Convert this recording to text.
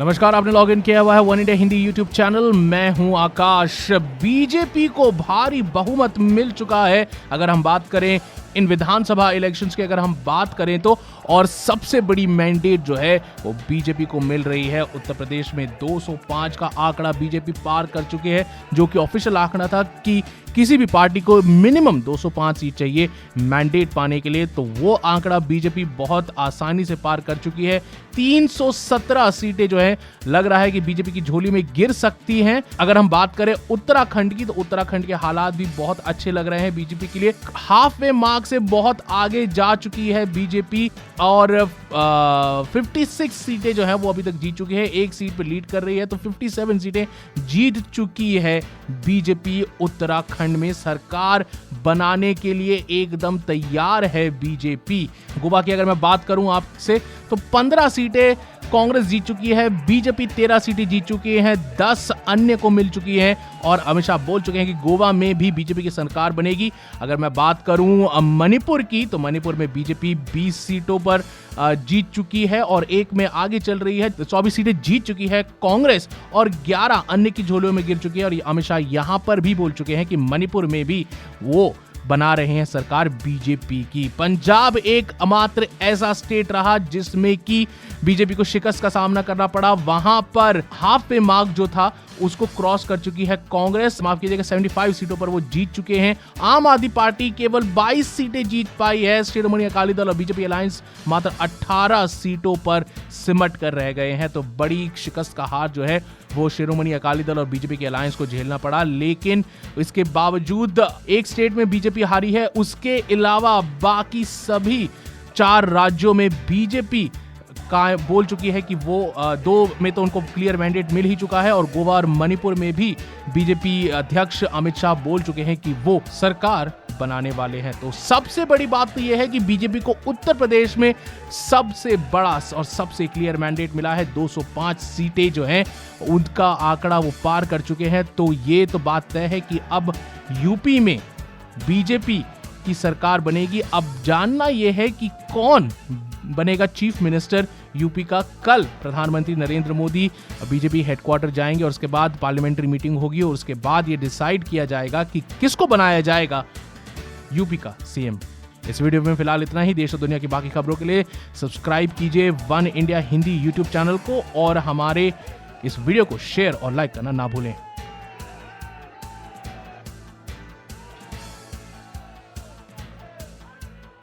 नमस्कार, आपने log in किया हुआ है one India Hindi YouTube channel. मैं हूं आकाश। बीजेपी को भारी बहुमत मिल चुका है अगर हम बात करें इन विधानसभा इलेक्शंस की, अगर हम बात करें तो, और सबसे बड़ी मैंडेट जो है वो बीजेपी को मिल रही है। उत्तर प्रदेश में 205 का आंकड़ा बीजेपी पार कर चुकी है, जो कि ऑफिशियल आंकड़ा था कि किसी भी पार्टी को मिनिमम 205 सीट चाहिए मैंडेट पाने के लिए, तो वो आंकड़ा बीजेपी बहुत आसानी से पार कर चुकी है। 317 सीटें जो है लग रहा है कि बीजेपी की झोली में गिर सकती हैं। अगर हम बात करें उत्तराखंड की, तो उत्तराखंड के हालात भी बहुत अच्छे लग रहे हैं बीजेपी के लिए। हाफ वे मार्क से बहुत आगे जा चुकी है बीजेपी और 56 सीटें जो है वो अभी तक जीत चुकी है। एक सीट पे लीड कर रही है, तो 57 सीटें जीत चुकी है बीजेपी। उत्तराखंड में सरकार बनाने के लिए एकदम तैयार है बीजेपी। गोवा की अगर मैं बात करूं आपसे, तो 15 सीटें कांग्रेस जीत चुकी है, बीजेपी 13 सीटें जीत चुकी है, 10 अन्य को मिल चुकी है, और अमित शाह बोल चुके हैं कि गोवा में भी बीजेपी की सरकार बनेगी। अगर मैं बात करूं मणिपुर की, तो मणिपुर में बीजेपी 20 सीटों पर जीत चुकी है और एक में आगे चल रही है। 24 सीटें जीत चुकी है कांग्रेस और 11 अन्य की झोलियों में गिर चुकी है। और अमित शाह यहां पर भी बोल चुके हैं कि मणिपुर में भी वो बना रहे हैं सरकार बीजेपी की। पंजाब एक मात्र ऐसा स्टेट रहा जिसमें कि बीजेपी को शिकस्त का सामना करना पड़ा। वहां पर हाफ पे मार्क जो था उसको क्रॉस कर चुकी है कांग्रेस, माफ कीजिएगा 75 सीटों पर वो जीत चुके हैं। आम आदमी पार्टी केवल 22 सीटें जीत पाई है। शिरोमणि अकाली दल और बीजेपी अलायंस मात्र 18 सीटों पर सिमट कर रह गए हैं। तो बड़ी शिकस्त का हार जो है वो शिरोमणि अकाली दल और बीजेपी के अलायंस को झेलना पड़ा। लेकिन इसके बावजूद एक स्टेट में बीजेपी हारी है, उसके अलावा बाकी सभी 4 राज्यों में बीजेपी का बोल चुकी है कि वो 2 में तो उनको क्लियर मैंडेट मिल ही चुका है, और गोवा और मणिपुर में भी बीजेपी अध्यक्ष अमित शाह बोल चुके हैं कि वो सरकार बनाने वाले हैं। तो सबसे बड़ी बात तो यह है कि बीजेपी को उत्तर प्रदेश में सबसे बड़ा और सबसे क्लियर मैंडेट मिला है। 205 सीटें जो हैं उनका आंकड़ा वो पार कर चुके हैं। तो ये तो बात तय है कि अब यूपी में बीजेपी की सरकार बनेगी। अब जानना यह है कि कौन बनेगा चीफ मिनिस्टर यूपी का। कल प्रधानमंत्री नरेंद्र मोदी बीजेपी हेडक्वार्टर जाएंगे और उसके बाद पार्लियामेंट्री मीटिंग होगी और उसके बाद ये डिसाइड किया जाएगा कि किसको बनाया जाएगा यूपी का सीएम। इस वीडियो में फिलहाल इतना ही। देश और दुनिया की बाकी खबरों के लिए सब्सक्राइब कीजिए one India Hindi YouTube channel को, और हमारे इस वीडियो को शेयर और लाइक करना ना भूलें।